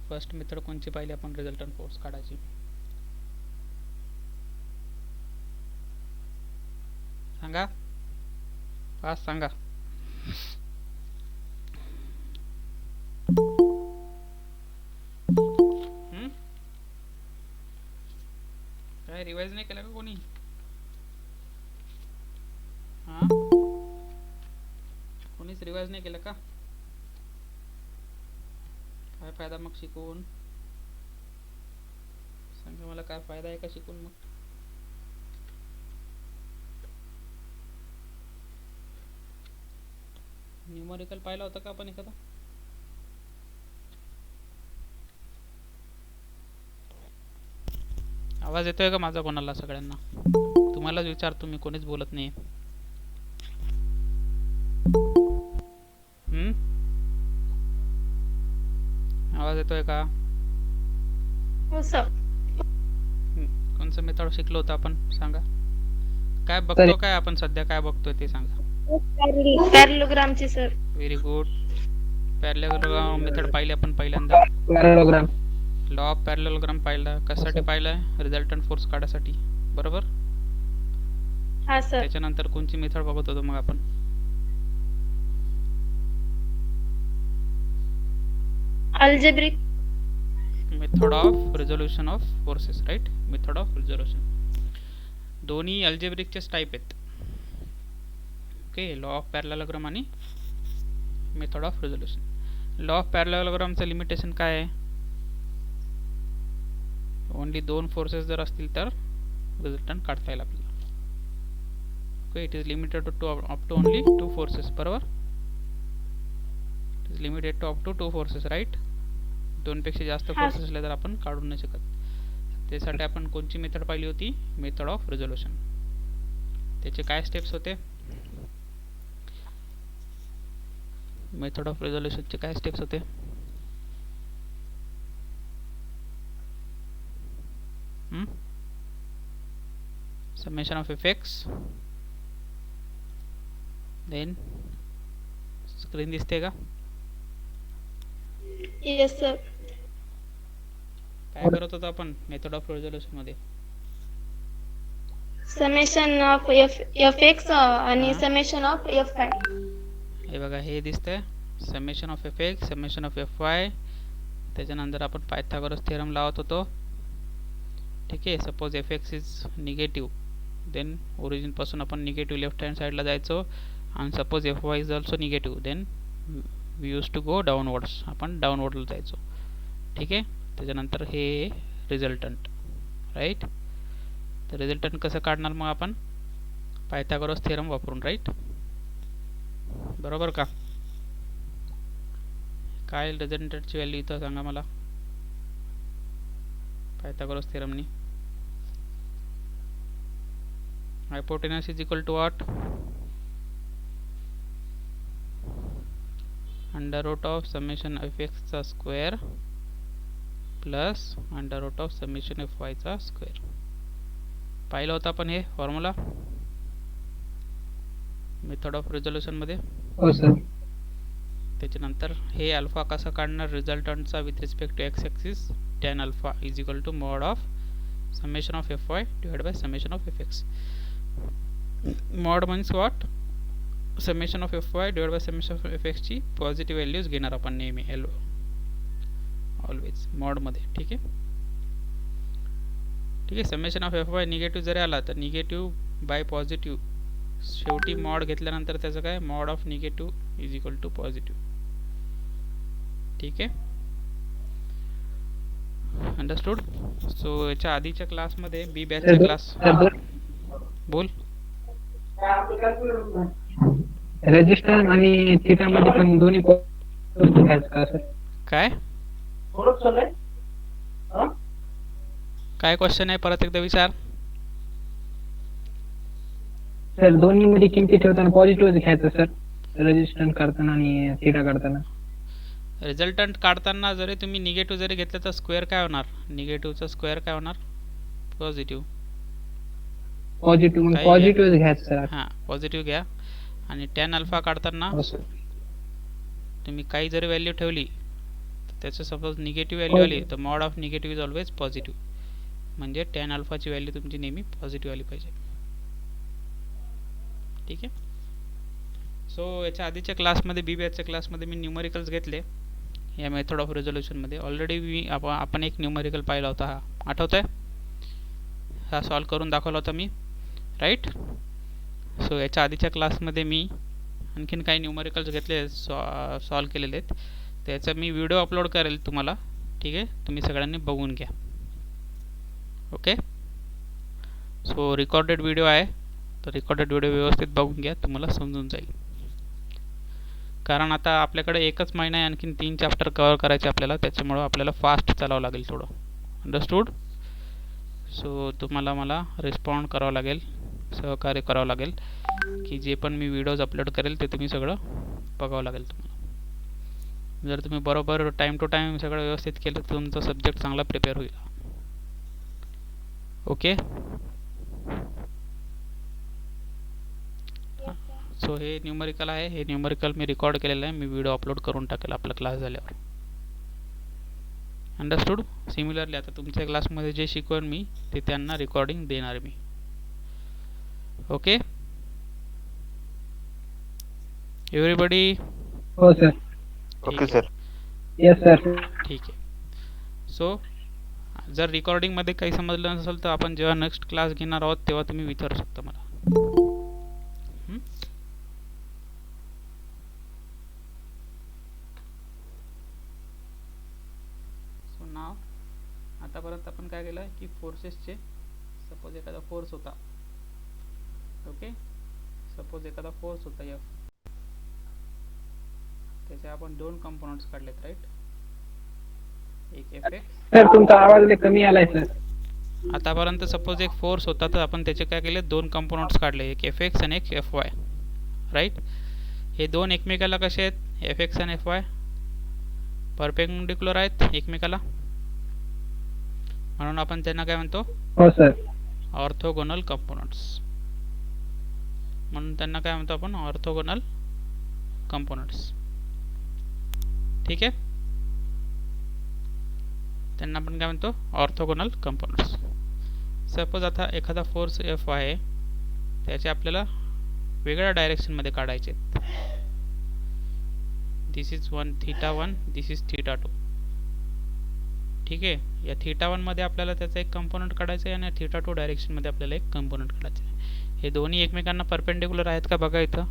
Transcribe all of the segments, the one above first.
First method कोणची पाहिली आपण रिझल्टंट फोर्स काढायची? सांगा, फास्ट सांगा. काय रिवाइज नाही केला का कोणी? हां, कोणीच रिवाइज नाही केलं का? काय फायदा मग शिकून? सांगा मला, काय फायदा आहे का शिकून मग? न्यूमरिकल पाहिला होता का आपण एखादा? आवाज येतोय का माझा कोणाला? सगळ्यांना तुम्हालाच विचारतो मी, कोणीच बोलत नाही. आवाज येतोय का? हो सर. कोणचं मेथड शिकलो होतं आपण? सांगा. काय बघतो, काय आपण सध्या काय बघतोय ते सांगा. पॅरलोग्रामचे sir. Very good. Parallelogram method पाहिली आपण पहिल्यांदा. पॅरलोग्राम. लॉ ऑफ पॅरलोग्राम पाहिला. कशासाठी पाहिलाय? रिझल्टंट फोर्स काढायसाठी, बरोबर? हा सर. त्याच्यानंतर कोणची मेथड बघत होतो मग आपण? Algebraic method of resolution of forces, right? Method of resolution. दोन्ही अल्जेब्रिकचेच टाईप आहेत. ओके, लॉ ऑफ पॅरलोग्राम आणि method of resolution. Law of पॅरलोग्रामचं लिमिटेशन काय आहे? ओनली दोन फोर्सेस जर असतील तर रिझल्टंट काढता येईल आपल्याला. Okay, it is limited to up to only two forces, बरोबर? It is limited to up to two forces, right? दोनपेक्षा जास्त फोर्सेस असले तर आपण काढू नाही शकत. त्यासाठी आपण कोणची मेथड पाहिली होती? Method of resolution. त्याचे काय स्टेप्स होते? मेथड ऑफ रिझोल्युशनचे काय स्टेप्स होते? Summation of effects, then screen दिसते का? Yes sir. काय करत होतो आपण मेथड ऑफ रिझोल्युशन मध्ये? समेशन ऑफ एफ एक्स आणि समेशन ऑफ एफ वाय. हे बघा, हे दिसतंय summation of F X, summation of F Y. त्याच्यानंतर आपण पायथागोरस थेरम लावत होतो. ठीक आहे, suppose F X is negative, then origin पासून आपण निगेटिव्ह लेफ्ट हँड साईडला जायचो. आणि suppose F Y is also negative, then we use to go downwards, आपण डाऊनवर्डला जायचो. ठीक आहे, त्याच्यानंतर हे रिझल्टंट, राईट? तर रिझल्टंट कसं काढणार मग आपण? पायथागोरस थेरम वापरून, राईट? बरोबर का? काय रिझल्टंटची व्हॅल्यू इथं सांगा मला पायथागोरस थेरमनी? Hypotenuse is equal to what? Under root of summation F X चा square plus under root of summation F Y चा स्क्वेअर. पाहिलं होतं आपण हे फॉर्म्युला मेथड ऑफ रिझोल्युशन मध्ये? हो सर. त्याच्यानंतर हे अल्फा कसा काढणार रिझल्टंटचा with respect to X axis? tan alpha is equal to mod of summation of F Y divide by summation of F X. Mod means what? Summation of F Y divide by summation of F X ची positive values घेणार आपण नेहमी, always मॉडमध्ये. ठीक आहे, ठीक आहे. Summation of F Y negative जरी आला तर निगेटिव्ह बाय पॉझिटिव्ह, शेवटी मॉड घेतल्यानंतर त्याचं काय? Mod of negative is equal to positive. ठीक आहे, अंडरस्टूड? सो याच्या आधीच्या क्लासमध्ये बी बॅचच्या क्लास, बोल. रेजिस्टन्स आणि थिटा मध्ये पण दोन्ही घ्यायचं का सर? काय काय क्वेश्चन आहे? परत एकदा विचार. सर दोन्ही मध्ये किमती ठेवताना पॉझिटिव्ह घ्यायचं सर, रेजिस्टन्स काढताना आणि थिटा काढताना. रिझल्टंट काढताना जरी तुम्ही निगेटिव्ह जरी घेतलं तर स्क्वेअर काय होणार? निगेटिव्हचा स्क्वेअर काय होणार? पॉझिटिव्ह. पॉझिटिव्ह पॉझिटिव्ह घ्यायचं सर. हां, पॉझिटिव्ह घ्या. आणि tan अल्फा काढताना हो सर. तुम्ही काही जरी व्हॅल्यू ठेवली तर त्याचं सपोज निगेटिव्ह व्हॅल्यू आली तर mod of negative is always positive, म्हणजे टॅन अल्फाची व्हॅल्यू तुमची नेहमी पॉझिटिव्ह आली पाहिजे. ठीक आहे. सो याच्या आधीच्या क्लासमध्ये बी बॅचच्या क्लासमध्ये मी न्यूमरिकल्स घेतले या मेथड ऑफ रिझोल्युशनमध्ये. ऑलरेडी आपण एक न्यूमरिकल पाहिला होता, हा आठवत आहे, हा सॉल्व करून दाखवला होता मी, राईट. सो याच्या आधीच्या क्लासमध्ये मी आणखीन काही न्यूमरिकल्स घेतले, सॉल्व केलेले आहेत. त्याचा मी व्हिडिओ अपलोड करेल तुम्हाला. ठीक आहे, तुम्ही सगळ्यांनी बघून घ्या. ओके. सो रेकॉर्डेड व्हिडिओ आहे, तर रेकॉर्डेड व्हिडिओ व्यवस्थित बघून घ्या, तुम्हाला समजून जाईल. कारण आता आपल्याकडे एकच महिना आहे, आणखीन 3 चॅप्टर कव्हर करायचे आपल्याला, त्याच्यामुळं आपल्याला फास्ट चालावं लागेल थोडं. अंडरस्टूड. सो तुम्हाला मला रिस्पॉन्ड करावं लागेल, सहकार्य करावं लागेल, की जे पण मी व्हिडिओज अपलोड करेल ते तुम्ही सगळं बघावं लागेल तुम्हाला. जर तुम्ही बरोबर टाईम टू टाईम सगळं व्यवस्थित केलं तर तुमचा सब्जेक्ट चांगला प्रिपेअर होईल. ओके. सो हे न्यूमरिकल आहे, हे न्यूमरिकल मी रेकॉर्ड केलेलं आहे, मी व्हिडिओ अपलोड करून टाकेल आपला क्लास झाल्यावर. अंडरस्टूड. सिमिलरली आता तुमच्या क्लासमध्ये जे शिकवेन मी ते त्यांना रेकॉर्डिंग देणार मी. ओके. एव्हरीबडी. हो sir. Okay sir. Yes sir. ठीक आहे. सो जर रेकॉर्डिंगमध्ये काही समजलं नसेल तर आपण जेव्हा नेक्स्ट क्लास घेणार आहोत तेव्हा तुम्ही विचारू शकता मला. सो नाव आतापर्यंत आपण काय केलं की फोर्सेसचे, सपोज एखादा फोर्स होता. ओके. सपोज एखादा फोर्स होता F, त्याचे आपण 2 कंपोनंट्स काढलेत, राईट. एक Fx. सर तुमचा आवाज लय कमी आलाय सर. आतापर्यंत सपोज एक फोर्स होता तर आपण त्याचे काय केले, 2 कंपोनंट्स काढले, एक Fx आणि एक Fy, राईट. हे दोन एकमेकाला कसे आहेत, Fx आणि Fy परपेंडिक्युलर आहेत एकमेकाला, म्हणून आपण त्यांना काय म्हणतो, हो सर. Orthogonal components. म्हणून त्यांना काय म्हणतो आपण, ऑर्थोगोनल कंपोनंट्स. ठीक आहे. त्यांना आपण काय म्हणतो, ऑर्थोगोनल कंपोनंट्स. सपोज आता एखादा फोर्स F आहे, त्याचे आपल्याला वेगळ्या डायरेक्शनमध्ये काढायचे आहेत. दिस इज θ1, दिस इज θ2. ठीक आहे. या θ1 मध्ये आपल्याला त्याचा एक कंपोनंट काढायचा आहे आणि θ2 डायरेक्शनमध्ये आपल्याला एक कंपोनंट काढायचा आहे. हे दोन्ही एकमेकांना परपेंडिक्युलर आहेत का बघा इथं.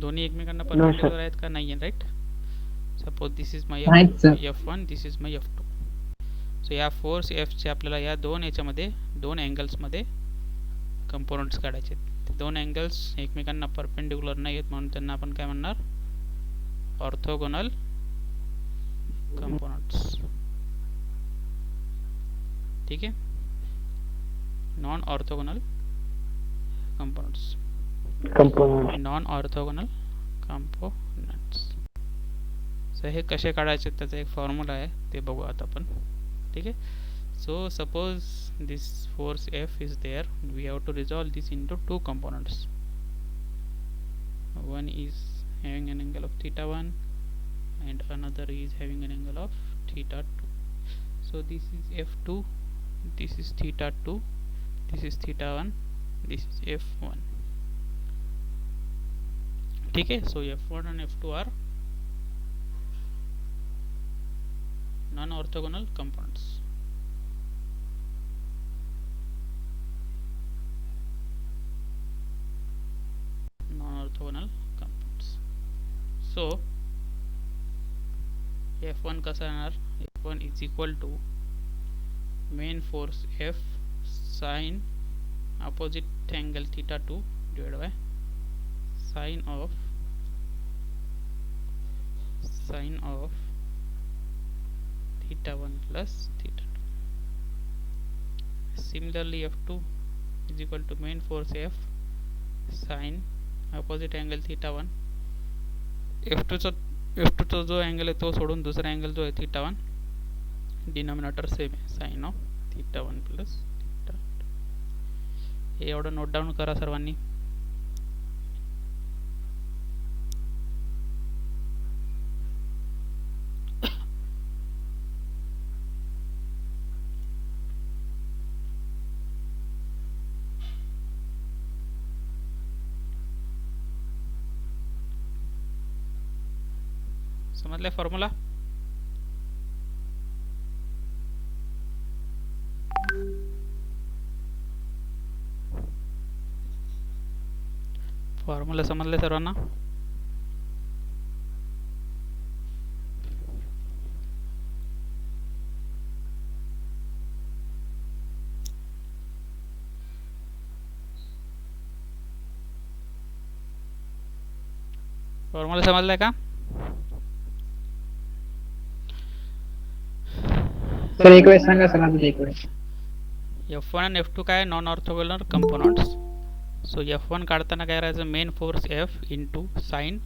दोन्ही एकमेकांना परपेंडिक्युलर आहेत का, नाही आहे, right. Suppose this is my F1, this is my F2. So या फोर्स F चे आपल्याला या दोन याच्यामध्ये 2 अँगल्समध्ये कंपोनंट्स काढायचे. ते 2 अँगल्स एकमेकांना परपेंडिक्युलर नाही आहेत, म्हणून त्यांना आपण काय म्हणणार, ऑर्थोगोनल कंपोनंट्स. ठीक आहे. Non orthogonal components. Non orthogonal components. So हे कसे काढायचे त्याचा एक फॉर्म्युला आहे, ते बघू आता आपण. ठीक आहे. So suppose this force F is there, we have to resolve this into 2 components. One is having an angle of θ1 and another is having an angle of θ2. So this is F2, this is θ2, this is θ1, this is F1. ठीक है. So F1 and F2 are non-orthogonal components. Non-orthogonal components. So F1 कसा येणार, F1 is equal to main force F sin opposite angle θ2 divided by sin of θ1 plus θ2. Similarly F2 is equal to main force F sin opposite angle θ1. F2 चा जो angle आहे तो सोडून दुसरा angle जो आहे θ1, डिनॉमिनेटर सेम आहे, sin of θ1 plus θ2. हे एवढं नोट डाऊन करा सर्वांनी. समजले फॉर्म्युला? फॉर्म्युला समजले सर्वांना? फॉर्म्युला समजलाय का? सर एक वेळेस सांगा सर आधी एक वेळेस. F1 आणि F2 काय non orthogonal components. So F1 काढताना काय करायचं, main force F into sine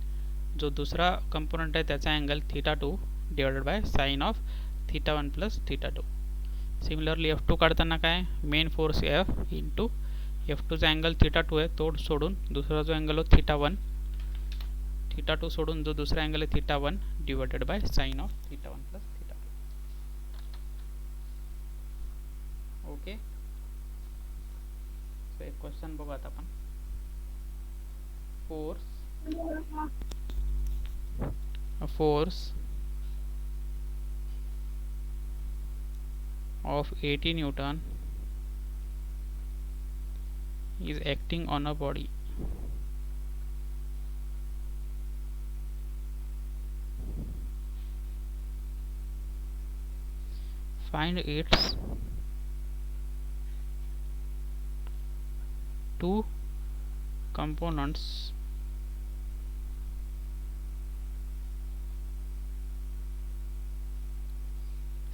जो दूसरा कंपोनंट आहे त्याचा angle θ2 divided by sine of θ1 plus θ2. Similarly F2 काढताना काय, मेन फोर्स F इंटू F2चा अँगल θ2 आहे तो सोडून दुसरा जो अँगल हो θ1, θ2 सोडून जो दुसरा अँगल आहे θ1 divided by sine of θ1 plus θ2. Okay. So एक क्वेश्चन बघू आता आपण. Force of 80 Newton is acting on a body. Find its two components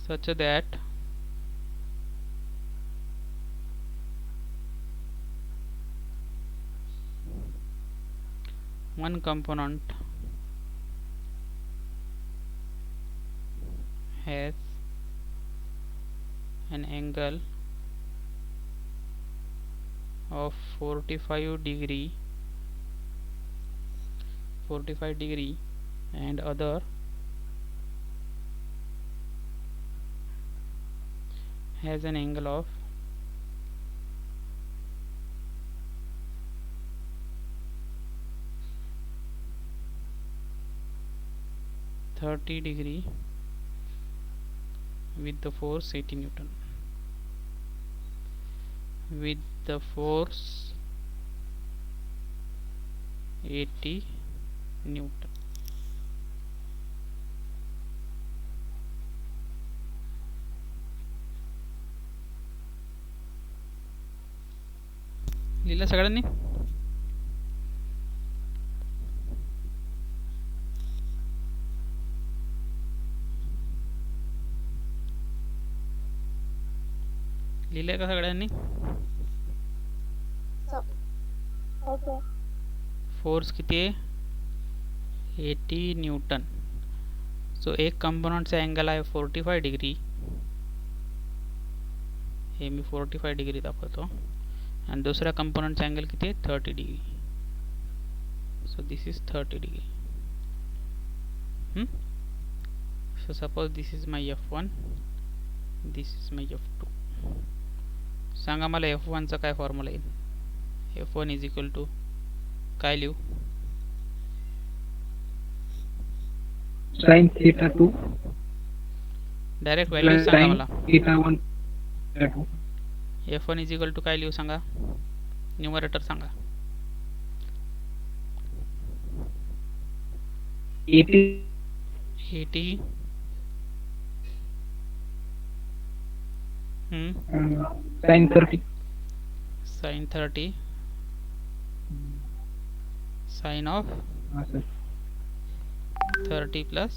such that one component has an angle of 45 degree and other has an angle of 30 degree with the force 80 Newton. With the force 80 Newton. लिहिलं सगळ्यांनी? लिहिलंय का सगळ्यांनी? Okay. Force किती आहे? 80 Newton. So एक कंपोनंटचा angle आहे 45 degree, हे मी 45 डिग्री दाखवतो, आणि दुसऱ्या कंपोनंटचा अँगल किती आहे? 30 degree. So this is 30 degree. So suppose this is my F1, this is my F2. सांगा मला F1 चा काय फॉर्म्युला येईल? F1 इज इक्वल टू काय लिहू? साइन θ2 डायरेक्ट व्हॅल्यू सांगा मला. θ1 F1 इज इक्वल टू काय लिहू सांगा? न्यूमरेटर सांगा. 80 sine 30 sine 30 sine of 30 plus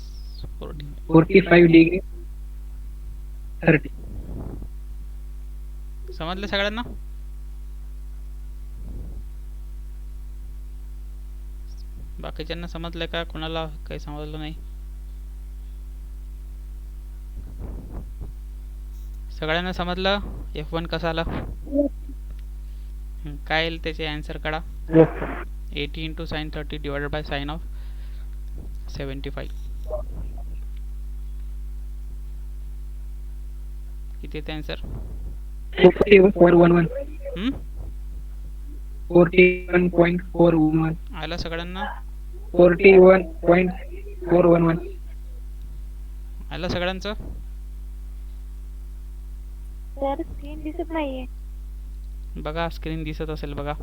40. 45 degree 30. समजलं सगळ्यांना? बाकीच्यांना समजलं का? कोणाला काही समजलं नाही? सगळ्यांना समजलं F1 कसा आला? काय येईल त्याचे आन्सर काढा. 80 into sine 30 divided by sine of 75. किती येते आन्सर? 41.411. 41.411 आला सगळ्यांना? 41.411. आलं सगळ्यांचं? सर स्क्रीन दिसत नाहीये. बघा स्क्रीन दिसत असेल बघा.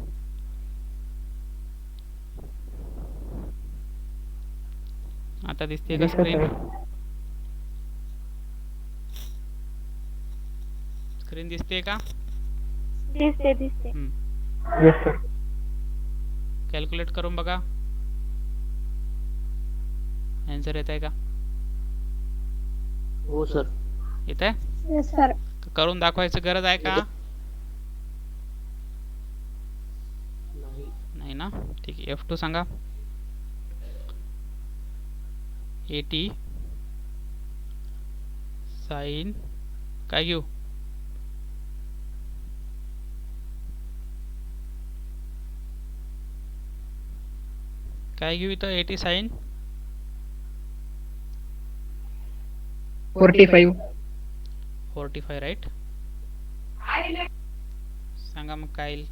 आता दिसते का स्क्रीन? स्क्रीन दिसते का? दिसते. कॅल्क्युलेट करून बघा. आन्सर येत आहे का? हो सर. येत आहे? Yes sir. करून दाखवायची गरज आहे का? नाही. नाही ना. ठीक आहे. F2 सांगा. 80 साइन काय घेऊ? काय घेऊ इथं? 80 साइन 45. 45 राईट. सांगा मग काय येईल?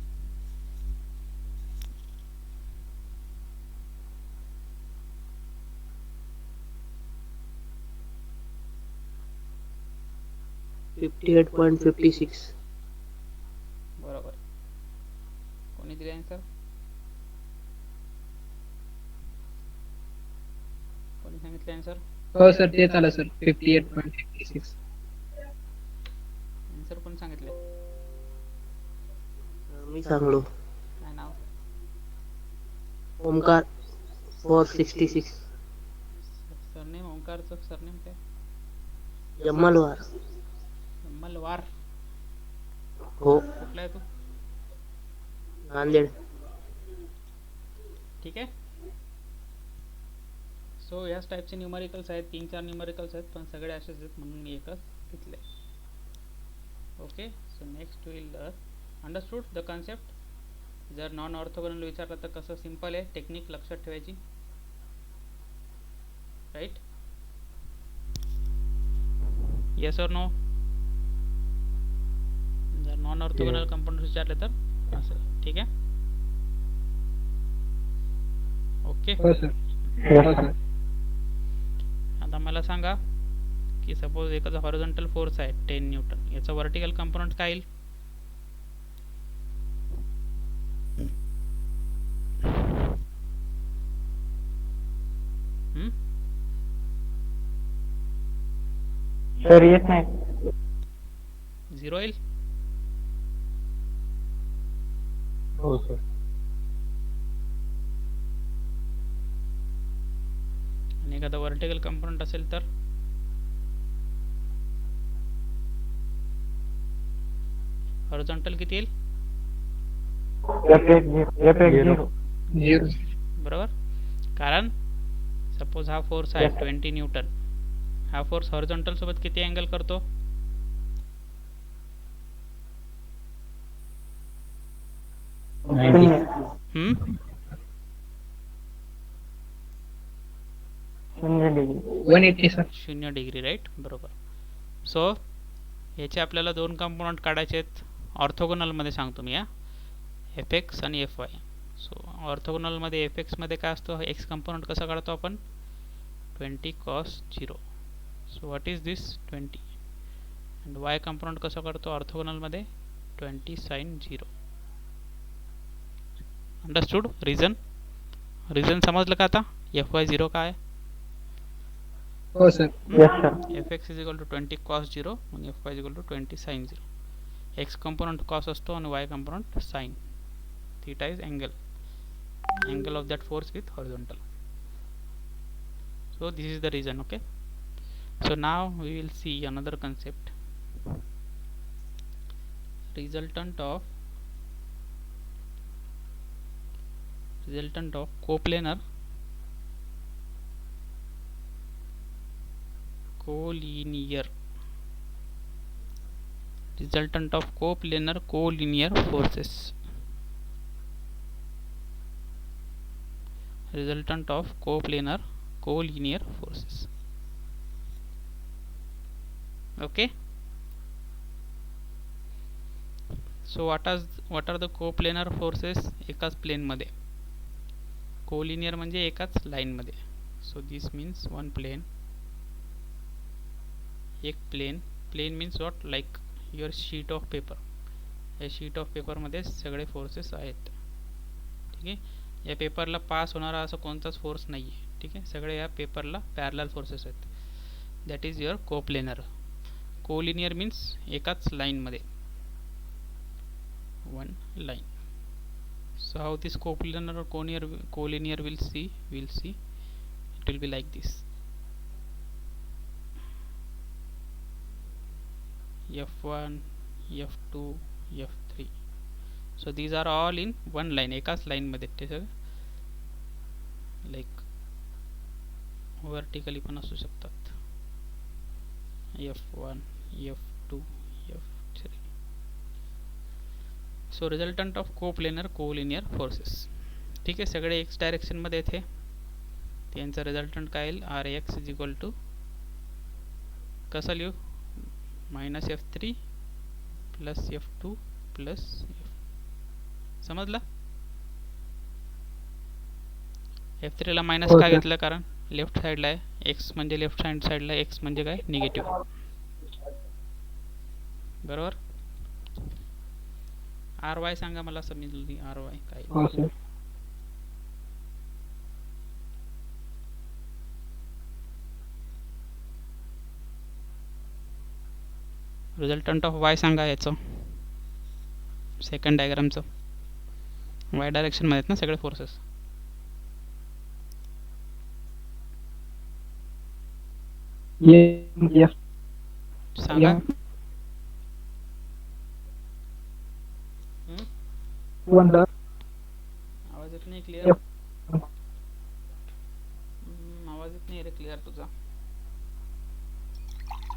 $58.56. बरोबर. कोणी दिले आन्सर? कोणी सांगितले आन्सर? हो सर तेच आलं सर 58.56. आन्सर कोण सांगितले? मी सांगलो. काय नाव? ओमकार 466. सरनेम ओंकारचं सरनेम काय? जम्मलवार. मलवार. हो. कुठला आहे तू? नांदेड. ठीक आहे. सो याच टाईपचे न्यूमरिकल्स आहेत. 3-4 न्यूमरिकल्स आहेत पण सगळे असेच आहेत म्हणून मी एकच घेतले. Okay. So next will understood the concept. जर नॉन ऑर्थोगोनल विचारलं तर कसं सिंपल आहे. टेक्निक लक्षात ठेवायची. राईट. येस और नो? जर नॉन ऑर्थोगोनल कंपाऊंड विचारले तर असं. ठीक आहे. ओके. हो सर. हो सर. आता मला सांगा की सपोज एकाचा हॉरिझॉन्टल फोर्स आहे 10 न्यूटन. याचा वर्टिकल कंपोनंट काय येईल? सर येत नाही. 0 येईल. हो सर. आणि एखादा वर्टिकल कंपोनंट असेल तर हॉरिझॉन्टल किती येईल? 0. बरोबर. कारण सपोज हा फोर्स आहे 20 न्यूटन. हा फोर्स हॉरिझॉन्टल सोबत किती अँगल करतो? हम्म 180 सर. 0 डिग्री. राईट. बरोबर. सो याचे आपल्याला दोन कंपोनंट काढायचे आहेत. ऑर्थोगोनलमध्ये सांगतो मी. एफ एक्स आणि एफ वाय. सो ऑर्थोगोनलमध्ये एफ एक्समध्ये काय असतो? एक्स कंपोनंट कसा काढतो आपण? 20 cos 0. So what is this? 20. And Y component कसा काढतो ऑर्थोगोनलमध्ये? 20 sin 0. अंडरस्टूड? रिझन समजलं का आता? एफ वाय 0 काय? हो sir. Yes sir. F X is equal to 20 cos 0 आणि F Y is equal to 20 sin 0. X component cos असतो आणि Y component sine. Theta is angle of that force with horizontal. So this is the reason. Okay. So now we will see another concept. Resultant of coplanar collinear. Resultant of collinear forces. Resultant of collinear forces. Okay. So what are the coplanar forces? एकाच plain मध्ये. Collinear म्हणजे एकाच line मध्ये. So this means one plane एक plane. Plane means what, like your sheet of paper. या sheet of पेपरमध्ये सगळे forces आहेत. ठीक आहे. या पेपरला पास होणारा असं कोणताच फोर्स नाही आहे. ठीक आहे. सगळे या पेपरला पॅरलल फोर्सेस आहेत. That is your coplanar. Collinear means एकाच लाईनमध्ये, one line. So how this coplanar or collinear we'll see it will be like this. F1, F2, F3. So these are all in one line, एकाच line मध्ये. ते सगळे like vertically पण असू शकतात. F1, F2, F3. So resultant of coplanar collinear forces. ठीक आहे. सगळे एक्स डायरेक्शन मध्ये येथे. त्यांचा रिझल्टंट काय येईल, R X is equal to कसं लिहू, -F3 plus F2 plus F. समजलं. F3 ला मायनस का घेतलं, कारण लेफ्ट साईडला आहे. एक्स म्हणजे लेफ्ट हँड साईडला, एक्स म्हणजे काय, निगेटिव्ह. बरोबर. आर वाय सांगा मला, समजली आर वाय काय. हो सर. रिझल्टंट ऑफ वाय सांगा याचं, सेकंड डायग्रामचं. वाय डायरेक्शन मध्ये आहेत ना सगळे फोर्सेस. F सांगा. F1 sir. आवाज येत नाही क्लिअर. आवाज येत नाही रे क्लिअर तुझा.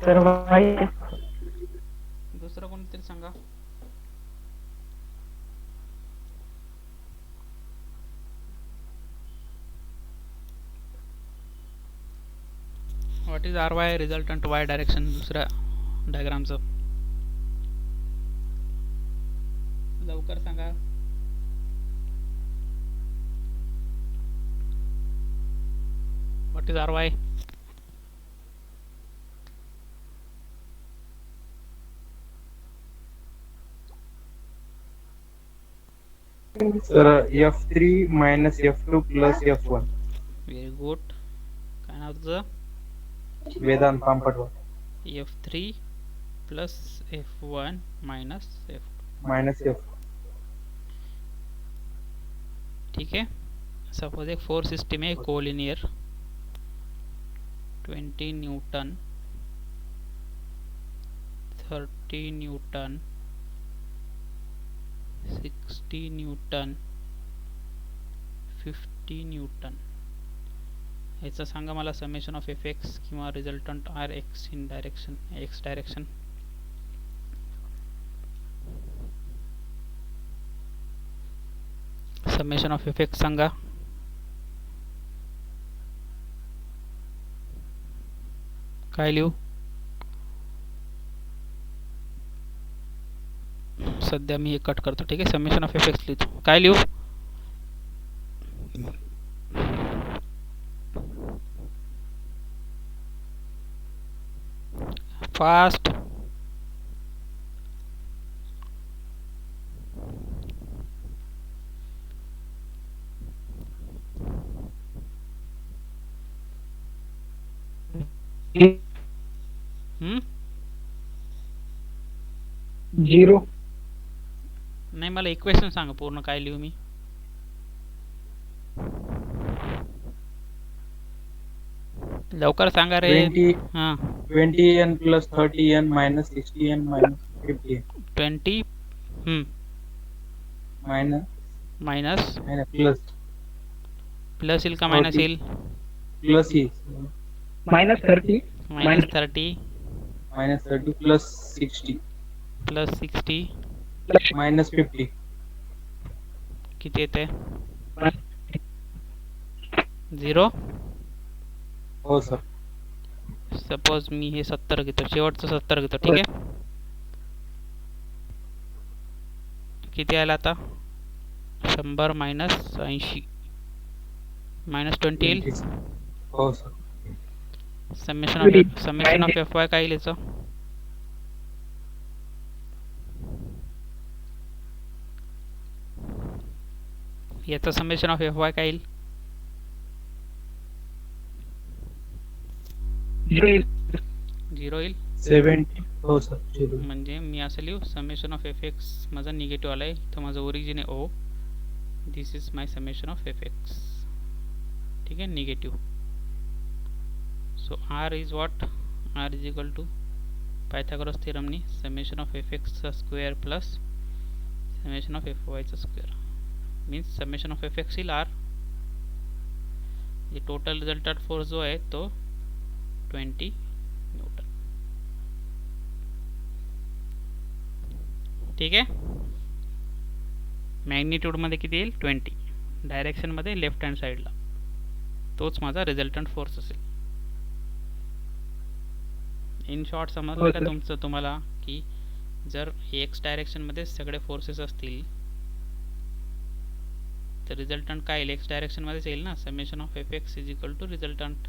सर वाय दुसरं कोणतरी सांगा. What is R Y, resultant Y direction दुसऱ्या डायग्रामचं. लवकर सांगा. What is R Y. Sir F3 minus F2 plus F1. Very good. काय नाव तुझं. Vedant Pampatwar. F3 plus F1 minus F2. Minus F. ठीक है. सपोज एक फोर्स सिस्टम है collinear, 20 newton, 30 newton, 60 newton, 50 newton. याचा सांगा मला समेशन ऑफ एफ एक्स किंवा resultant R X in direction, X direction. Summation of F X सांगा. काय लिहू. सध्या मी हे कट करतो. ठीक आहे. समेशन ऑफ एफ एक्स लिहितो. काय लिहू. फास्ट. झिरो. नाही मला इक्वेशन सांगा पूर्ण. काय लिहू मी. लवकर सांगा रे. 20 हां 20n plus 30n minus 60n minus 50n 20 minus minus plus plus येईल का मायनस येईल. plus ही -30 मायनस 30 plus 60 प्लस 60 minus 50. किती येते. 0. हो सर. सपोज मी हे 70 घेतो, शेवटचं 70 घेतो. ठीक आहे. किती आला आता. 100 मायनस 80 मायनस 20 येईल. हो sir. Summation of F Y काय येईल याचं? याचं समेशन ऑफ एफ वाय काय येईल? 0 येईल. 70. हो सर 0. म्हणजे मी असं लिहू समेशन ऑफ एफ एक्स माझा निगेटिव्ह आला आहे, तर माझं ओरिजिन आहे O. This is my summation of F X. ठीक आहे, negative. So R is what? R is equal to Pythagoras थेरमनी समेशन ऑफ एफ एक्सचा square plus summation of F वायचा square. Means summation of F X येईल R. जे total resultant force जो आहे तो 20 न्यूटन. ठीक आहे. मॅग्निट्यूडमध्ये किती येईल? 20. डायरेक्शनमध्ये लेफ्ट हँड साईडला तोच माझा रिझल्टंट फोर्स असेल. इन शॉर्ट समजलं का तुमचं तुम्हाला की जर एक्स डायरेक्शनमध्ये सगळे फोर्सेस असतील तर रिझल्टंट काय येईल? एक्स डायरेक्शनमध्येच येईल ना. Summation of F X is equal to resultant,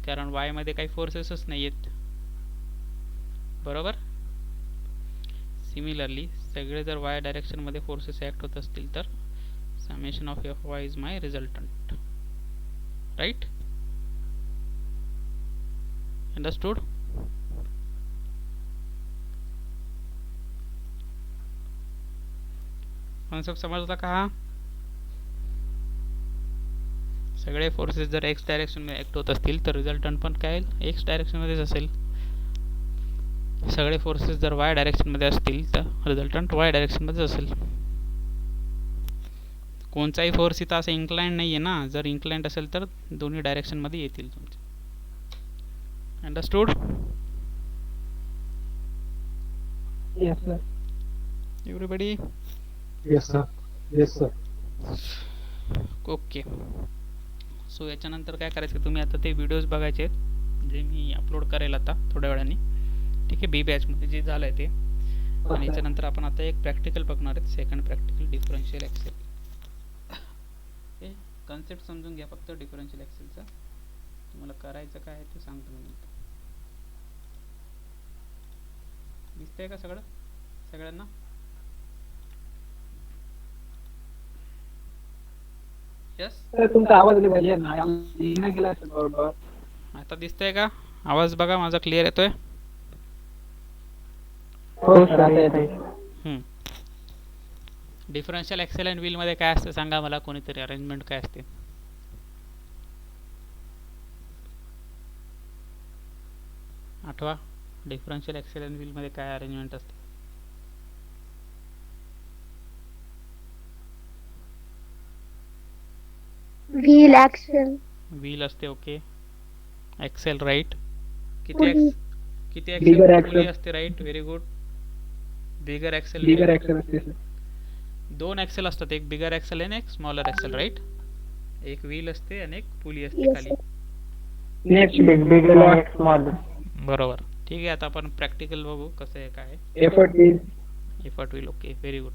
कारण वाय मध्ये काही फोर्सेसच नाही आहेत. बरोबर. सिमिलरली सगळे जर वाय डायरेक्शनमध्ये फोर्सेस ॲक्ट होत असतील तर summation of F Y is my resultant. Right? Understood? Concept समजला का? हा सगळे फोर्सेस जर एक्स डायरेक्शनमध्ये ॲक्ट होत असतील तर रिझल्टंट पण काय येईल? एक्स डायरेक्शनमध्येच असेल. सगळे फोर्सेस जर वाय डायरेक्शनमध्ये असतील तर रिझल्टंट वाय डायरेक्शनमध्येच असेल. कोणताही फोर्स इथं असं इन्क्लाइंड नाही आहे ना. जर इन्क्लाइंड असेल तर दोन्ही डायरेक्शनमध्ये येतील तुमचे. Understood? Yes sir. Everybody? Yes sir. Yes sir. Okay. So याच्यानंतर काय करायचं, तुम्ही आता ते व्हिडिओज बघायचे आहेत जे मी अपलोड करेल आता थोड्या वेळाने. ठीक आहे, बी बॅचमध्ये जे झालं आहे ते. आणि याच्यानंतर आपण आता एक प्रॅक्टिकल बघणार आहेत, सेकंड प्रॅक्टिकल डिफरन्शियल एक्सेल. हे कन्सेप्ट समजून घ्या फक्त डिफरन्शियल एक्सेलचा. तुम्हाला करायचं काय आहे ते सांगतो मी नंतर. दिसतंय का सगळं सगळ्यांना? यस. तुमचा आवाज नाही पाहिजे ना. येणं गेला असेल बरोबर. आता दिसतंय का? आवाज बघा माझा क्लिअर येतोय? हो सर, आता येतंय. डिफरन्शियल एक्सेल अँड व्हील मध्ये काय असतं सांगा मला कोणीतरी. अरेंजमेंट काय असते? आठवा. डिफरन्शियल एक्सेल अँड व्हील मध्ये काय अरेंजमेंट असते? Wheel action. व्हील असते. ओके. Axle right. पुली. किती Bigger एक्सेल axle. पुली असते? Right, very good. Bigger axle. Bigger action असते सर. दोन एक्सेल असतात, एक बिगर एक्सेल आणि एक स्मॉलर एक्सेल. राईट. एक व्हील असते आणि एक पुली असते खाली. नेक्स्ट बिगर आणि स्मॉल. बरोबर. ठीक आहे, आता आपण प्रॅक्टिकल बघू कसं आहे काय. Effort wheel. Effort wheel. Okay, very good.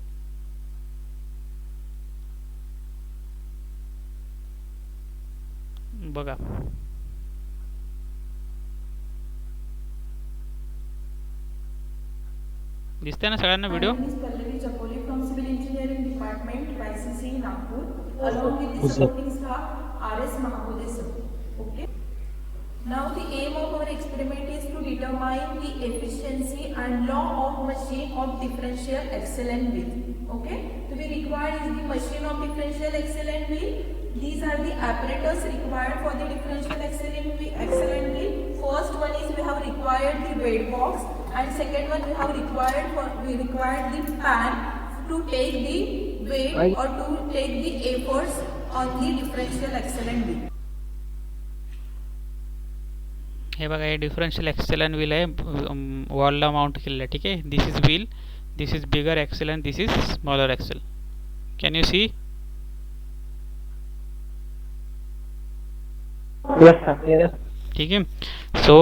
बघा दिसतंय ना सगळ्यांना video? My name is Pallavi Chakoli from Civil Engineering Department, YCC Nagpur, along with the supporting staff RS Mahabude sir. Okay. Now the aim of our experiment is to determine the efficiency and law of machine of differential axle and wheel. Okay. To be required is the machine of differential axle and wheel. These are the apparatus required for the differential axle and wheel. First one is we have required the weight box, and second one we required the pan to take the weight or to take the efforts on the differential axle and wheel. हे बघा, हे differential Excel and wheel आहे, वॉलला mount केलेलं आहे. ठीक आहे. This is wheel, this is bigger axle and this is smaller axle. Can you see? ठीक आहे. सो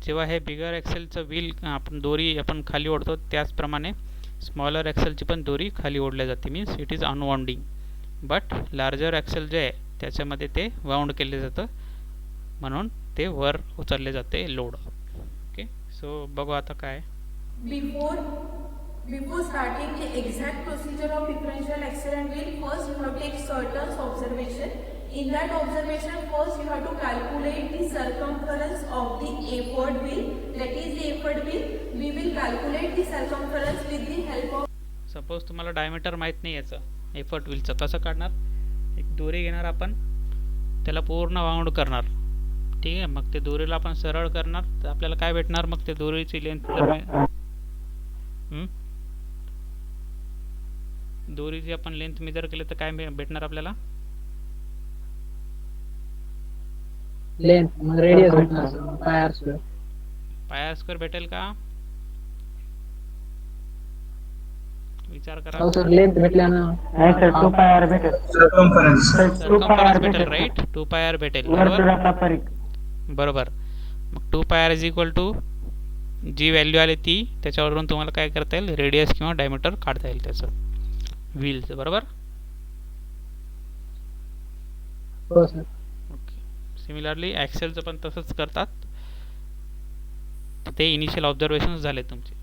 जेव्हा हे बिगर एक्सेलचं व्हील आपण दोरी आपण खाली ओढतो त्याचप्रमाणे स्मॉलर एक्सेलची पण दोरी खाली ओढल्या जाते. Means it is unwinding. But larger axle जे आहे त्याच्यामध्ये ते वाउंड केले जातं, म्हणून ते वर उचलले जाते लोड. ओके, सो बघू आता काय. Before starting the exact procedure of differential accident wheel, first you have to take certain observation. In that observation, first you have to calculate the circumference of the effort wheel. That is the effort wheel. We will calculate the circumference with the help of. Suppose तुम्हाला diameter माहीत नाही याचं effort व्हीलचं, कसं काढणार? एक दोरी घेणार आपण, त्याला पूर्ण वाउंड करणार. ठीक आहे, मग ते दोरीला आपण सरळ करणार तर आपल्याला काय भेटणार? मग ते दोरीची लेंथ दोरीची आपण लेंथ मेजर केली तर काय भेटणार आपल्याला? लेंथ मग रेडियस भेटणार sir, pi R square. Pi R square भेटेल का? विचार करा. हो सर, लेंथ भेटल्यानं नाही सर 2 पाय आर भेटेल. सर्कमफरन्स भेटेल, राईट? 2 पाय आर भेटेल, बरोबर. बरोबर. मग 2 pi R is equal to G value आली ती, त्याच्यावरून तुम्हाला काय करता येईल? रेडियस किंवा डायमीटर काढता येईल त्याचं व्हीलचं, बरोबर. हो सर. ओके, सिमिलरली ॲक्सेलचं पण तसंच करतात. ते इनिशियल ऑब्झर्वेशन झाले तुमचे.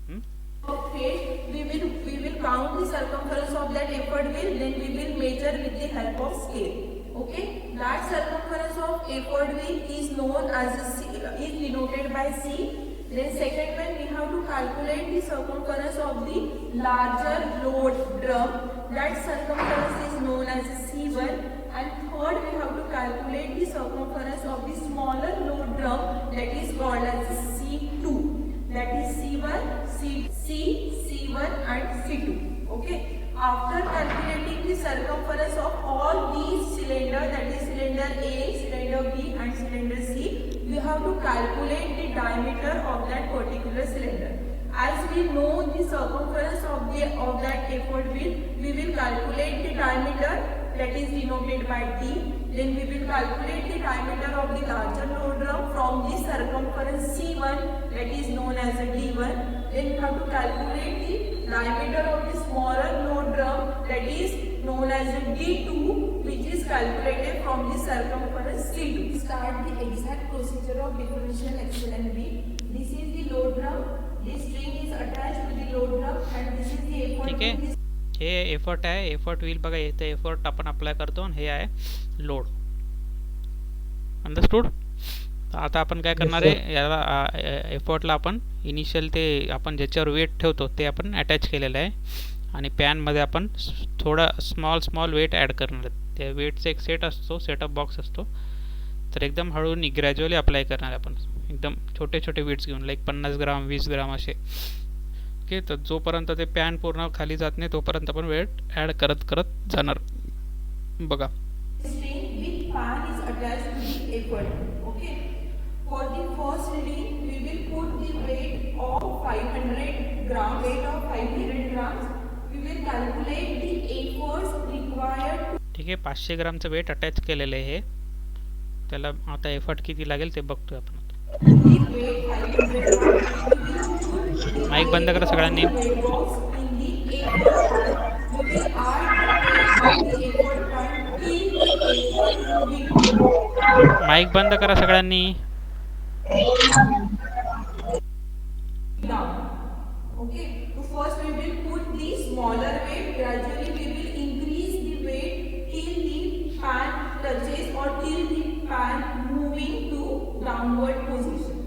We will count the circumference of that effort wheel, then we will measure with the help of scale. Okay, that circumference of effort wheel is known as is denoted by C. Then second one, we have to calculate the circumference of the larger load drum. That circumference is known as C1. And third, we have to calculate the circumference of the smaller load drum, that is called as C2. That is C1, C1 and C2. Okay. After calculating the circumference of all these cylinders, that is cylinder A, cylinder B and cylinder C, we have to calculate the diameter of that particular cylinder. As we know the circumference of that effort wheel, we will calculate the diameter, that is denoted by D. Then we will calculate the diameter of the larger load drum from the circumference C1, that is known as a D1. Then we have to calculate the diameter of the smaller load drum, that is known as a D2, which is calculated from the circumference C2. Start the exact procedure of differential accident wheel. This is the load drum. This string is attached to the load drum, and this is the effort. ठीक आहे, हे effort आहे. Effort wheel बघा, इथे effort आपण apply करतो आणि हे आहे लोड. अंडरस्टूड? आता आपण काय करणार आहे, याला एफर्टला आपण इनिशियल ते आपण ज्याच्यावर वेट ठेवतो ते आपण अटॅच केलेलं आहे आणि पॅनमध्ये आपण थोडा स्मॉल वेट ॲड करणार आहे. त्या वेटचा एक सेट असतो, सेटअप बॉक्स असतो, तर एकदम हळूनी ग्रॅज्युअली अप्लाय करणार आहे आपण. एकदम छोटे वेट्स घेऊन, लाईक 50 ग्राम 20 ग्राम असे. ओके, तर जोपर्यंत ते पॅन पूर्ण खाली जात नाही तोपर्यंत आपण वेट ॲड करत जाणार. बघा, Pan is attached to the effort. Okay. For the first reading, we will put the weight of 500 grams. Weight of 500 grams. We will calculate the efforts required. ठीक आहे, 500 ग्रामचं वेट अटॅच केलेलं आहे. त्याला आता effort किती लागेल ते बघतोय आपण. माईक बंद करा सगळ्यांनी. माईक बंद करा सगळ्यांनी. Okay, so first we will put the smaller weight. Gradually we will increase the weight till the pan touches or till the pan moving to downward position.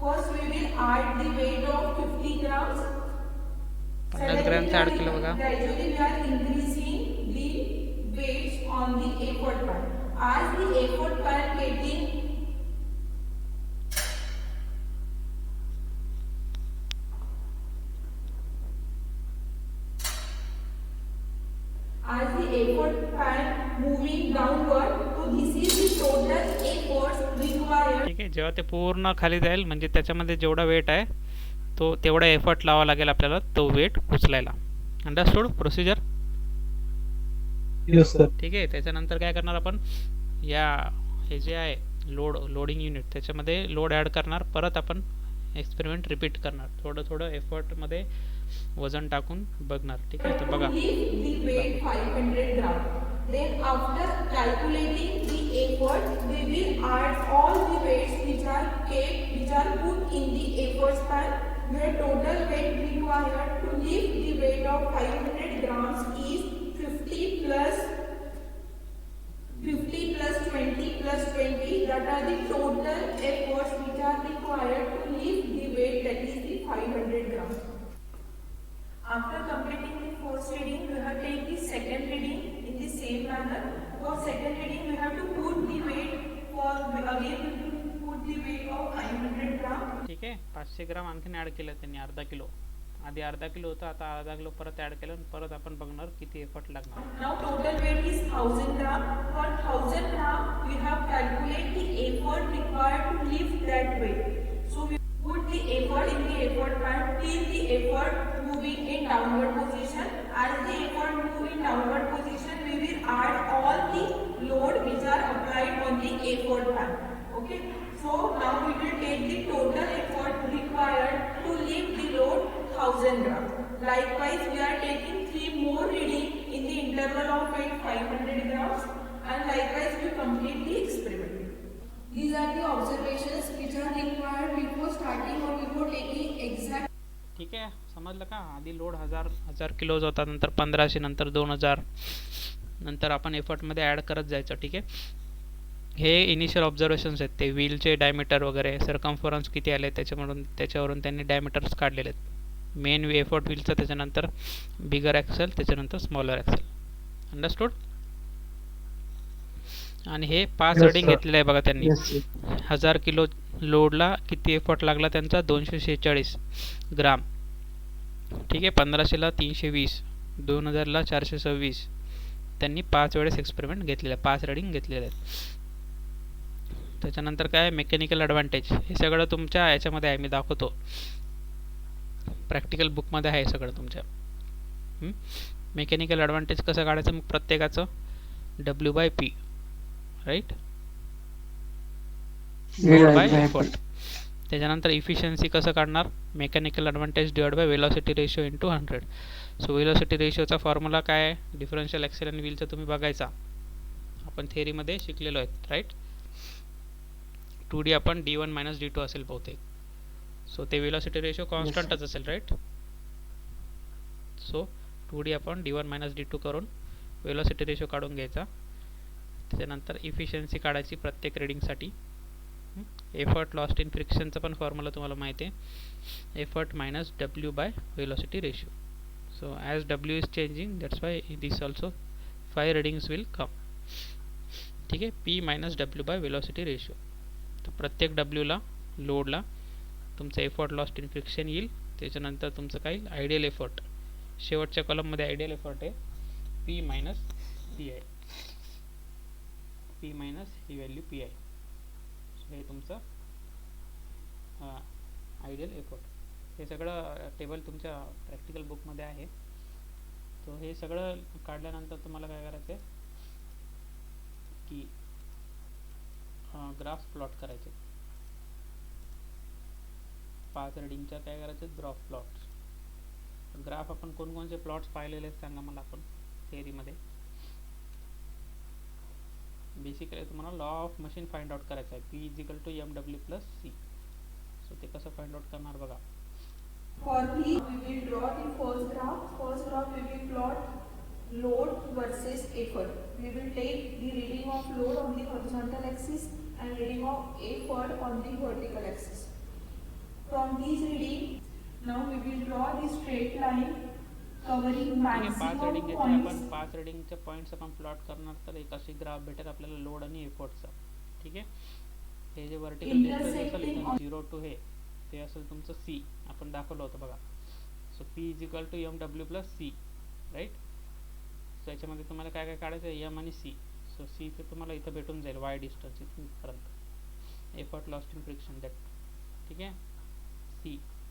First we will add the weight of 50 grams. 50 ग्रॅमचं add केलं बघा. Gradually we are increasing the weights on the effort pan. As the effort pan getting moving downward, so this is the total efforts required. ठीक आहे, जेव्हा ते पूर्ण खाली जाईल म्हणजे त्याच्यामध्ये जेवढा वेट आहे तो तेवढा एफर्ट लावा लागेल आपल्याला तो वेट उचलायला. Understood procedure? Yes sir. ठीक आहे, त्याच्यानंतर काय करणार आपण, हे जे आहे लोडिंग युनिट त्याच्यामध्ये लोड ॲड करणार. परत आपण एक्सपेरिमेंट रिपीट करणार, थोडं एफर्टमध्ये वजन टाकून बघणार. ठीक आहे, तर बघा, The weight 500 grams. Then after calculating the effort, we will add all the weights which are put in the effort span, where total weight required to lift the weight of 500 grams is 50 plus 20 plus 20, that are the total efforts which are required to lift the weight, that is the 500 grams. After completing the first reading, we have to take the second reading in the same manner. For second reading, we have to put the weight put the weight of 500 grams. ठीक आहे. 500 ग्राम आणखीन add केलं त्यांनी, अर्धा kilo. आधी अर्धा kilo होतं, आता अर्धा किलो परत ॲड केलं आणि परत आपण बघणार किती एफर्ट लागणार. Now total weight is 1000 gram. For 1000 gram, we have calculate the effort required to lift that weight. So we put the effort in the effort band till the effort moving in downward position. As the effort move in downward position, we will add all the load which are applied on the effort band. Okay. So now we will take the total effort required to lift the load 1000 gram. Likewise, we are taking 3 more reading in the interval of weight 500 grams, and likewise we complete the experiment. These are the observations which are required before starting or before taking exact. ठीक आहे. समजलं का? आधी load 1000 kilos होता, नंतर 1500, नंतर 2000, नंतर आपण एफर्टमध्ये ॲड करत जायचं. ठीक आहे. हे इनिशियल ऑब्झर्वेशन्स आहेत. ते व्हीलचे डायमीटर वगैरे, सरकम्फरन्स किती आले त्याच्यावरून त्यांनी डायमीटर्स काढलेले आहेत. मेन एफर्ट व्हीलचं, त्याच्यानंतर बिगर ॲक्सेल, त्याच्यानंतर स्मॉलर ॲक्सेल. अंडरस्टूड? आणि हे 5 रिडिंग घेतलेलं आहे बघा त्यांनी. 1000 किलो लोडला किती एफर्ट लागला त्यांचा? 246 ग्राम. ठीक आहे. 1500ला 320, 2000ला 426. त्यांनी 5 वेळेस एक्सपेरिमेंट घेतलेला आहे, 5 रिडिंग घेतलेले आहेत. त्याच्यानंतर काय? Mechanical advantage. हे सगळं तुमच्या याच्यामध्ये आहे, मी दाखवतो. प्रॅक्टिकल बुकमध्ये आहे सगळं तुमच्या. मेकॅनिकल ॲडव्हान्टेज कसं काढायचं? मग प्रत्येकाचं W/P, right, load by effort. त्याच्यानंतर इफिशियन्सी कसं काढणार? Mechanical advantage divide by velocity ratio into 100. So velocity रेशोचा फॉर्म्युला काय आहे? डिफरन्शियल ॲक्सेल आणि व्हीलचा तुम्ही बघायचा, आपण थेअरीमध्ये शिकलेलो आहेत, राईट. 2D आपण D1 - D2 असेल बहुतेक. सो ते वेलॉसिटी रेशो कॉन्स्टंटच असेल, राईट. सो 2D आपण D1 - D2 करून वेलॉसिटी रेशो काढून घ्यायचा. त्याच्यानंतर इफिशियन्सी काढायची प्रत्येक रिडिंगसाठी. एफर्ट लॉस्ट इन फ्रिक्शनचा पण फॉर्म्युला तुम्हाला माहिती आहे, effort minus W by velocity ratio. So as W is changing, that's why this also 5 readings will come. ठीक आहे. P - W by velocity ratio. तर प्रत्येक Wला, लोडला तुमचं एफर्ट लॉस्ट इन फ्रिक्शन येईल. त्याच्यानंतर तुमचं काय? Ideal effort. शेवटच्या कॉलममध्ये आयडियल एफर्ट आहे P - PI. P मायनस ही व्हॅल्यू PI. हे तुमचं आयडियल एफर्ट. हे सगळं टेबल तुमच्या प्रॅक्टिकल बुकमध्ये आहे. तो हे सगळं काढल्यानंतर तुम्हाला काय करायचं आहे की ग्राफ प्लॉट करायचे. 5 रिडिंगच्या काय करायचे? Graph plots. ग्राफ आपण कोणकोणते प्लॉट्स पाहिलेले आहेत सांगा मला आपण थेअरीमध्ये. बेसिकली तुम्हाला law of machine find out करायचा आहे. P = mw + c. सो ते कसं फाइंड आउट करणार बघा. For this, we will draw the first graph. First graph we will plot load versus effort. We will take the reading of load on the horizontal axis and reading of effort on the vertical axis. From these reading, now we will draw the straight line covering maximum 5 reading घेतले points. आपण. 5 रिडिंगचे points आपण plot करणार. तर एक अशी graph भेटेल आपल्याला load आणि एफर्टचा. ठीक आहे. हे जे वर्टिकल डिस्टन्स असेल इथून 0 to हे, ते असेल तुमचं C. आपण दाखवलं होतं बघा. So P = mw + c, right. So याच्यामध्ये तुम्हाला काय काय काढायचं आहे? M आणि C. सो C ते तुम्हाला इथं भेटून जाईल, y डिस्टन्स इथपर्यंत. Effort lost in friction that. ठीक आहे. C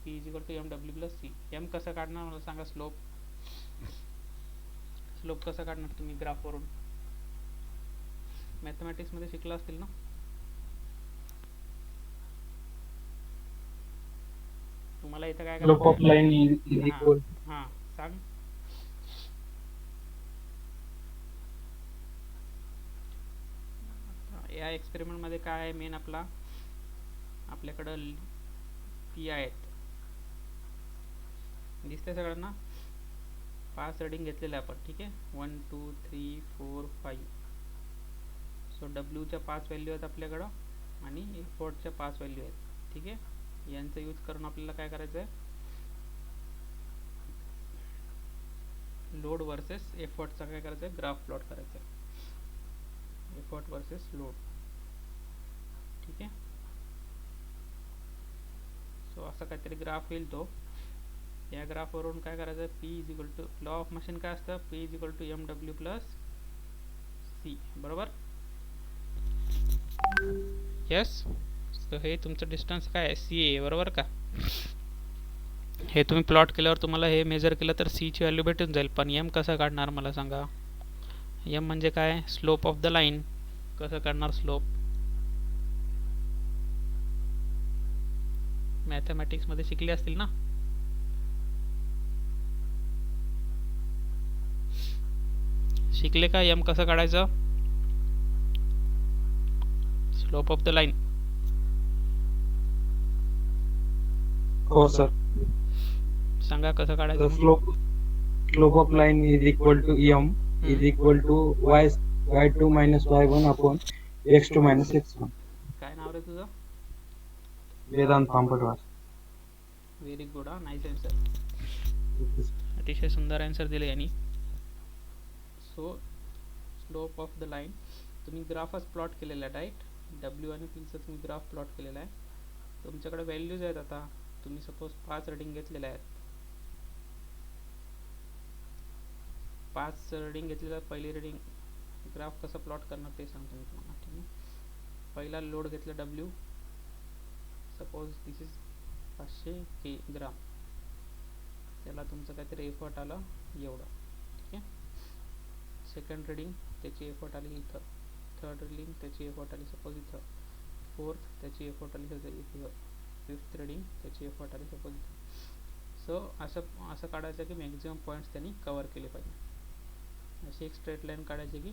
P = mw + c. M कसं काढणार मला सांगा? स्लोप कसं काढणार तुम्ही ग्राफवरून? मॅथमॅटिक्समध्ये शिकला असतील ना. तुम्हाला इथं काय Slope of line is हां equal. हां सांग. या एक्सपेरिमेंटमध्ये काय आहे मेन आपल्याकडं पी आहेत, दिसतंय सगळ्यांना. 5 रीडिंग घेतलेले आपण, ठीक आहे. 1 2 3 4 5. सो डब्ल्यूच्या 5 व्हॅल्यू आहेत आपल्याकडं आणि एफर्टच्या 5 व्हॅल्यू आहेत, ठीक आहे. यांचा यूज करून आपल्याला काय करायचं आहे, लोड वर्सेस एफर्टचा काय करायचं आहे, ग्राफ प्लॉट करायचा आहे. एफर्ट वर्सेस लोड, ठीक आहे. सो असा काहीतरी ग्राफ येईल तो. या ग्राफवरून काय करायचं, P is equal to, law of machine काय असतं, P is equal to M W plus C, बरोबर. यस. सो हे तुमचं डिस्टन्स काय आहे, सी आहे, बरोबर का. हे तुम्ही प्लॉट केल्यावर तुम्हाला हे मेजर केलं तर सी ची व्हॅल्यू भेटून जाईल. पण एम कसं काढणार मला सांगा. एम म्हणजे काय, स्लोप ऑफ द लाईन. कसं काढणार स्लोप, मॅथमॅटिक्स मध्ये शिकले असतील ना. शिकले का एम कसं काढायचं, स्लोप ऑफ द लाईन. हो सर. सांगा कसं काढायचं. Slope of line is equal to M is equal to y2 minus y1 upon x2 minus x1. काय नाव रे तुझं. वेदांत पांपटवार. Very good. हा, नाईस आन्सर. अतिशय सुंदर आन्सर दिले यांनी. So slope of the line तुम्ही ग्राफच प्लॉट केलेला आहे, राईट. डब्ल्यू आणि पीचं तुम्ही ग्राफ प्लॉट केलेला आहे. तुमच्याकडे व्हॅल्यूज आहेत. आता तुम्ही सपोज 5 रीडिंग घेतलेल्या आहेत. 5 रीडिंग घेतलेल्या, पहिली रीडिंग ग्राफ कसं प्लॉट करणार ते सांगतो मी तुम्हाला, ठीक आहे. पहिला लोड घेतला डब्ल्यू, सपोज दिस इज 500 ग्राम. त्याला तुमचं काहीतरी एफर्ट आला एवढं, ठीक आहे. सेकंड रीडिंग त्याची एफर्ट आली इथं. थर्ड रीडिंग त्याची एफर्ट आली सपोज इथं. फोर्थ त्याची एफर्ट आली इथं. फिफ्थ रीडिंग त्याची एफर्ट आली सपोज इथं. सो असं काढायचं की मॅक्झिमम पॉईंट्स त्यांनी कवर केले पाहिजे. अशी एक स्ट्रेट लाईन काढायची की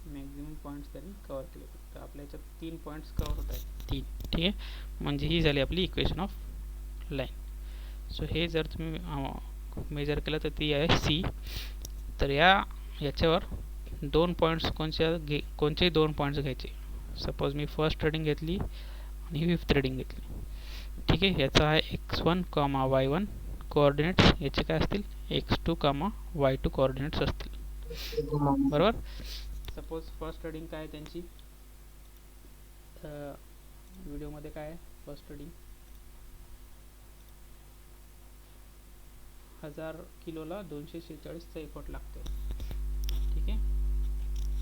मॅक्झिमम पॉईंट्स त्यांनी कवर केले पाहिजे. तर आपल्या याच्यात 3 पॉईंट्स कवर होत आहेत, 3, ठीक आहे. म्हणजे ही झाली आपली इक्वेशन ऑफ लाईन. सो हे जर तुम्ही मेजर केलं तर ती आहे सी. तर याच्यावर 2 पॉईंट्स कोणतेही 2 पॉईंट्स घ्यायचे. सपोज मी फर्स्ट रीडिंग घेतली आणि फिफ्थ रीडिंग घेतली, ठीक आहे. याचा आहे x1, y1 कोऑर्डिनेट्स. याचे काय असतील, x2, y2 कोऑर्डिनेट्स असतील, बरोबर. सपोज फर्स्ट रीडिंग काय आहे त्यांची, व्हिडिओमध्ये काय आहे फर्स्ट रीडिंग, 1000 किलोला 246चा एफर्ट लागते, ठीक आहे.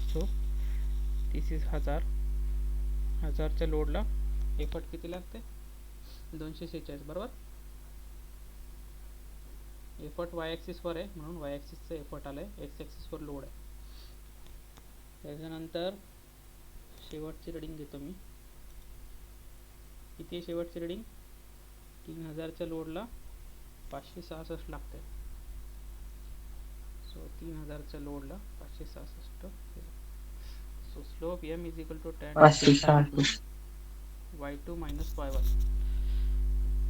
सो दिस इज 1000च्या लोडला एफर्ट किती लागते, 246, बरोबर. एफर्ट वाय ॲक्सिस वर आहे म्हणून वाय ॲक्सिसचा एफर्ट आलाय, एक्स ॲक्सिस वर लोड आहे. त्याच्यानंतर शेवटची रीडिंग घेतो मी. किती आहे शेवटची रीडिंग, 3000च्या लोडला 566 लागते. सो 3000च्या लोडला 566. So slope m is equal to tan y2 minus y1.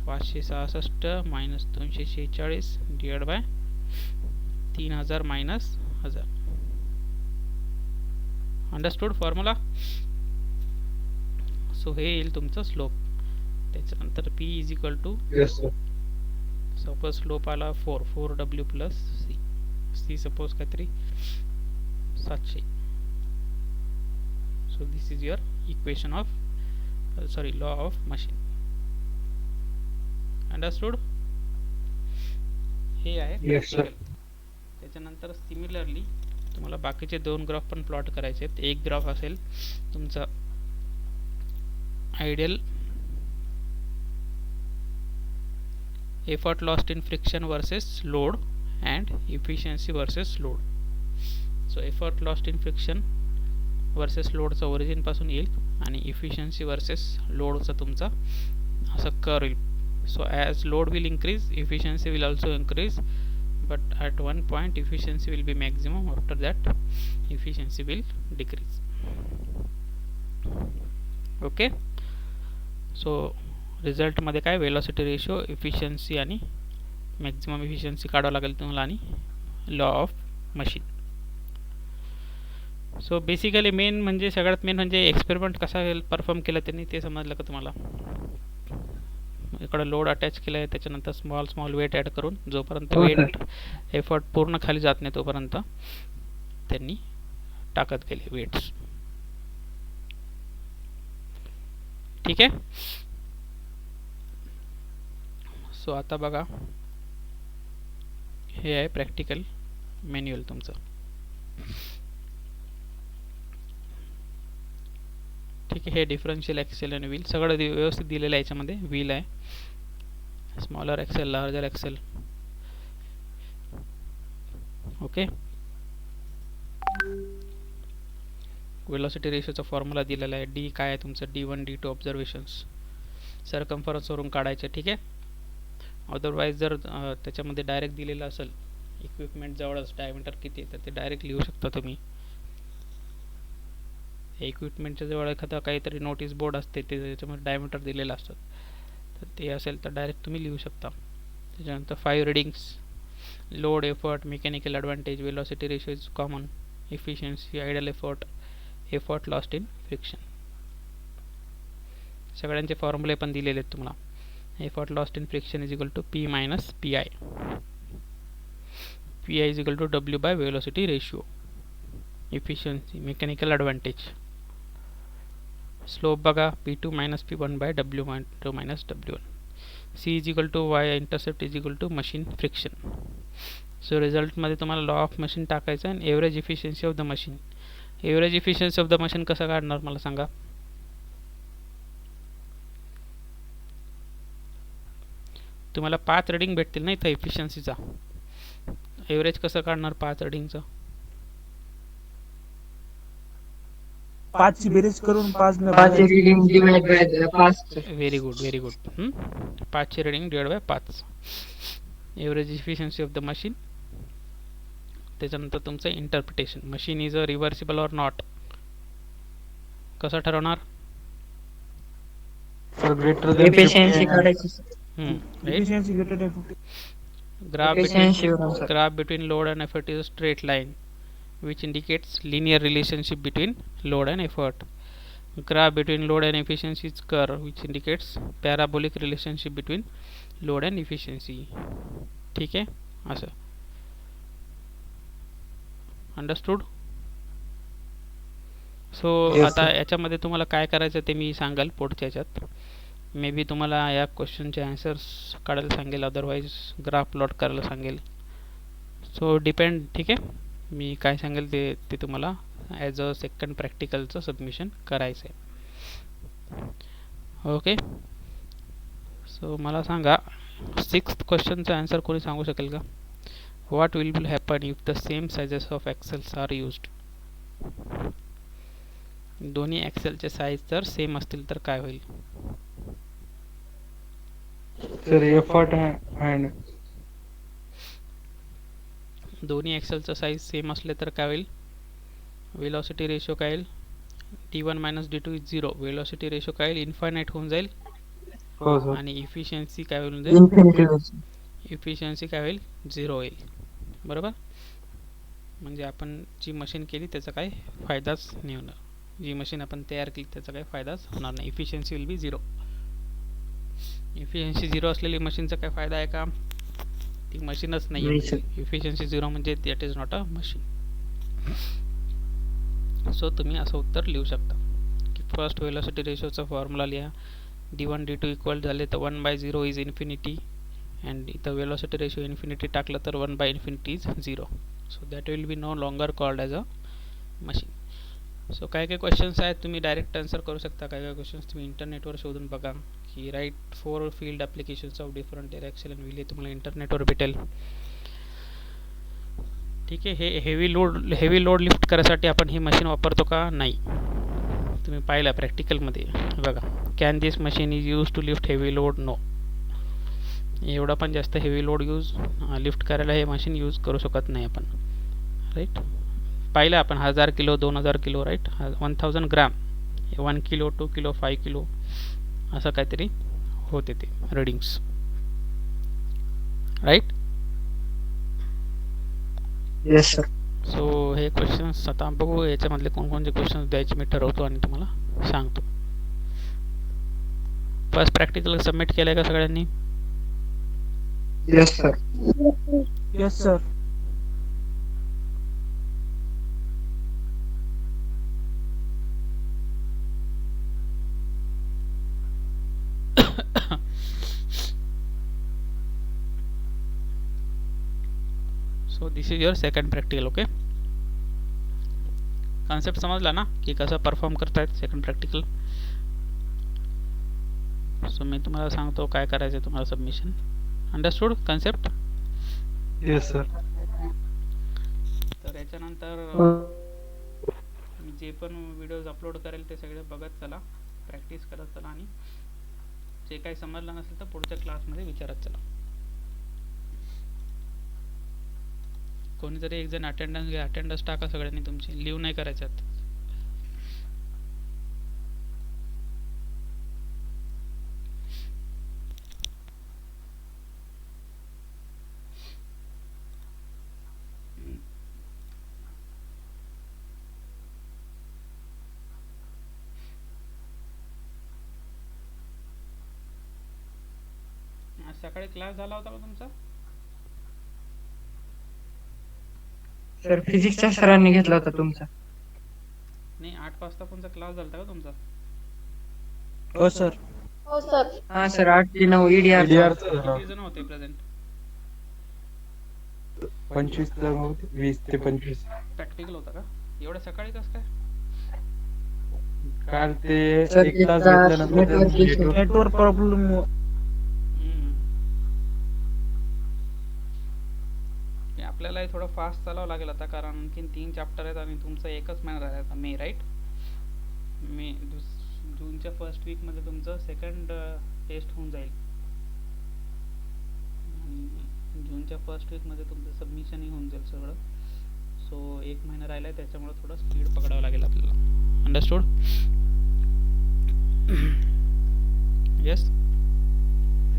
566 minus 246 divided by 3000 minus 1000. Understood formula. So हे येईल तुमचं स्लोप. त्याच्यानंतर p is equal to, suppose slope आला 4w प्लस c सपोज काहीतरी 700. So this is your equation of law of machine. Understood. हे आहे. Yes, sir. त्याच्यानंतर similarly तुम्हाला बाकीचे 2 ग्राफ पण प्लॉट करायचे आहेत. एक ग्राफ असेल तुमचा ideal effort lost in friction versus load and efficiency versus load. So effort lost in friction versus load चा origin पासून येईल आणि efficiency versus load चा तुमचा असं कर्व येईल. So as load will increase, efficiency will also increase, but at one point efficiency will be maximum. After that efficiency will decrease. Okay. So रिझल्टमध्ये काय वेलोसिटी रेशो, इफिशियन्सी आणि maximum efficiency काढावं लागेल तुम्हाला आणि law of machine. So basically main म्हणजे सगळ्यात main म्हणजे एक्सपेरिमेंट कसा परफॉर्म केला त्यांनी ते समजलं का तुम्हाला. इकडं लोड अटॅच केलं आहे, त्याच्यानंतर स्मॉल वेट ॲड करून जोपर्यंत हो, वेट एफर्ट पूर्ण खाली जात नाही तोपर्यंत त्यांनी टाकत गेले वेट्स. ठीक आहे. सो आता बघा हे आहे प्रॅक्टिकल मॅन्युअल तुमचं. ठीक आहे. हे डिफरन्शियल एक्सेल आणि व्हील सगळं व्यवस्थित दिलेलं आहे. याच्यामध्ये व्हील आहे, smaller axle, larger axle. Okay. Velocity रेशोचा फॉर्म्युला दिलेला आहे. डी काय आहे तुमचं, D1 D2 ऑब्झर्वेशन्स सरकम्फरन्सवरून काढायचे. ठीक आहे. अदरवाईज जर त्याच्यामध्ये डायरेक्ट दिलेलं असेल इक्विपमेंट जवळच डायमीटर किती आहे तर ते डायरेक्ट लिहू शकता तुम्ही. इक्विपमेंटच्या जवळ एखादा काहीतरी नोटीस बोर्ड असते ते त्याच्यामध्ये डायमीटर दिलेलं असतं तर ते असेल तर डायरेक्ट तुम्ही लिहू शकता. त्याच्यानंतर 5 readings, load, effort, mechanical advantage, velocity ratio is common, efficiency, ideal effort, effort lost in friction. सगळ्यांचे फॉर्म्युले पण दिलेले आहेत तुम्हाला. Effort lost in friction is equal to P minus PI. PI is equal to W by velocity ratio. Efficiency, mechanical advantage. Slope बघा P2 minus P1 by W2 minus W1. C is equal to Y, intercept is equal to machine friction. So result मध्ये तुम्हाला law of machine टाकायचं आणि average efficiency of the machine. Average efficiency of the machine कसं काढणार मला सांगा. तुम्हाला 5 reading भेटतील नाही तर इफिशियन्सीचा. एव्हरेज कसं काढणार 5 रीडिंगचं. 5 ची बेरीज करून 5 reading divide by 5. Very good, very good. 5 ची reading divide by 5. Average efficiency of the machine. त्याच्यानंतर तुमचं interpretation, machine is a reversible or not. कसं ठरवणार. एफिशियन्सी काढायची. efficiency greater than 50. Graph between load and effort is a straight line which indicates linear relationship between load and effort. Graph between load and efficiency is curve which indicates parabolic relationship between load and efficiency. ठीक आहे. असं understood. So आता याच्यामध्ये तुम्हाला काय करायचं ते मी सांगाल पुढच्या याच्यात. मे बी तुम्हाला या क्वेश्चनचे आन्सर्स काढायला सांगेल, अदरवाईज ग्राफ प्लॉट करायला सांगेल. So depend. ठीक आहे. मी काय सांगेल ते तुम्हाला ॲज अ सेकंड प्रॅक्टिकलचं सबमिशन करायचं आहे. ओके. सो मला सांगा 6th क्वेश्चनचं आन्सर कोणी सांगू शकेल का. What will happen if the same sizes of axles are used. दोन्ही ॲक्सेलचे साईज जर सेम असतील तर काय होईल. सर एफर्ट अँड दोन्ही ॲक्सेलचं साईज सेम असले तर काय होईल. वेलोसिटी रेशो काय येईल. D1 minus D2 is 0. Velocity ratio काय येईल, इन्फायनाईट होऊन जाईल. हो सर. आणि इफिशियन्सी काय होऊन जाईल, इफिशियन्सी काय होईल 0 होईल. बरोबर. म्हणजे आपण जी मशीन केली त्याचा काही फायदाच नाही होणार. जी मशीन आपण तयार केली त्याचा काही फायदाच होणार नाही. Efficiency will be 0. इफिशियन्सी 0 असलेली मशीनचा काय फायदा आहे का. ती मशीनच नाही. इफिशियन्सी 0 म्हणजे that is not a machine. So तुम्ही असं उत्तर लिहू शकता की फर्स्ट वेलोसिटी रेशोचा फॉर्म्युला लिहा. D1 D2 इक्वल झाले तर 1/0 इज इन्फिनिटी अँड इथं वेलोसिटी रेशो इन्फिनिटी टाकलं तर 1/infinity is 0. So that will be no longer called as a machine. So काय काय क्वेश्चन्स आहेत तुम्ही डायरेक्ट आन्सर करू शकता. काय काय क्वेश्चन्स तुम्ही इंटरनेटवर शोधून बघा की right 4 field applications of different air axle and wheel तुम्हाला इंटरनेटवर भेटेल. ठीक आहे. हे हेवी लोड लिफ्ट करायसाठी आपण ही मशीन वापरतो का नाही. तुम्ही पाहिलं प्रॅक्टिकलमध्ये बघा. Can this machine is use to lift heavy load. No. एवढा पण जास्त हेवी लोड लिफ्ट करायला हे मशीन यूज करू शकत नाही आपण. राईट. पाहिलं आपण 1000 kilo 2000 kilo right 1000 gram 1 kilo 2 kilo 5 kilo असं काहीतरी होते ते readings, right. Yes sir. So हे क्वेश्चन्स आता बघू याच्यामधले कोणकोणते क्वेश्चन्स द्यायचे मी ठरवतो आणि तुम्हाला सांगतो. फर्स्ट प्रॅक्टिकल सबमिट केलं आहे का सगळ्यांनी? Yes sir. Yes sir. So this is your second practical. Okay, concept समजला ना की कसं परफॉर्म करतायत सेकंड प्रॅक्टिकल. सो मी तुम्हाला सांगतो काय करायचं तुम्हाला submission. Understood concept? Yes sir. तर याच्यानंतर मी जे पण व्हिडिओज अपलोड करेल ते सगळे बघत चला, प्रॅक्टिस करत चला आणि जे काही समजलं नसेल तर पुढच्या क्लासमध्ये विचारत चला. कोणीतरी एक जण अटेंडन्स घ्या, अटेंडन्स टाका सगळ्यांनी तुमची, लिव्ह नाही करायच्यात. आज सकाळी क्लास झाला होता का तुमचा? सर फिजिक्सच्या सरांनी घेतला होता तुमचा. नाही, 8 वाजता कोणता क्लास झाला होता का तुमचा? हो सर. हो सर. हा सर 8 ते 9 EDR. किती जण होते प्रेझेंट? 25 तर होते, 20 ते 25. प्रॅक्टिकल होता का एवढ्या सकाळी? कसं काय? काल ते सर, एक तास एक तास घेतल्यानंतर नेटवर्क प्रॉब्लेम. आपल्यालाही थोडं फास्ट चालावं लागेल आता, कारण आणखीन 3 चॅप्टर आहेत आणि तुमचा एकच महिना राहिला आता, मे, राईट? मे जूनच्या फर्स्ट वीकमध्ये तुमचं सेकंड टेस्ट होऊन जाईल आणि जूनच्या फर्स्ट वीकमध्ये तुमचं सबमिशनही होऊन जाईल सगळं. सो 1 महिना राहिला आहे, त्याच्यामुळे थोडं स्पीड पकडावं लागेल आपल्याला. Understood? Yes.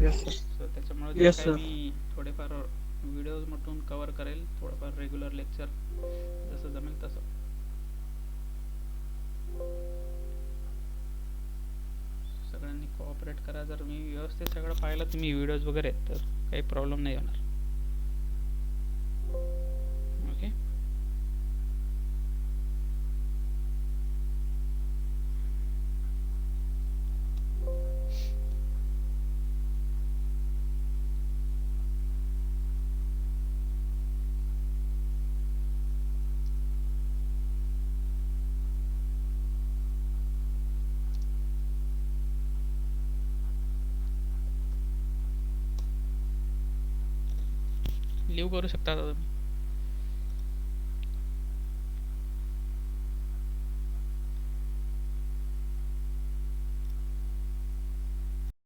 Yes sir. So त्याच्यामुळे जे Yes, काही sir. मी थोडेफार व्हिडिओज मधून कव्हर करेल, थोडंफार रेग्युलर लेक्चर जसं जमेल तसं. सगळ्यांनी कोऑपरेट करा. जर मी व्यवस्थित सगळं पाहिलं तुम्ही व्हिडिओज वगैरे तर काही प्रॉब्लेम नाही होणार. ओके, लिव्ह करू शकता आता तुम्ही.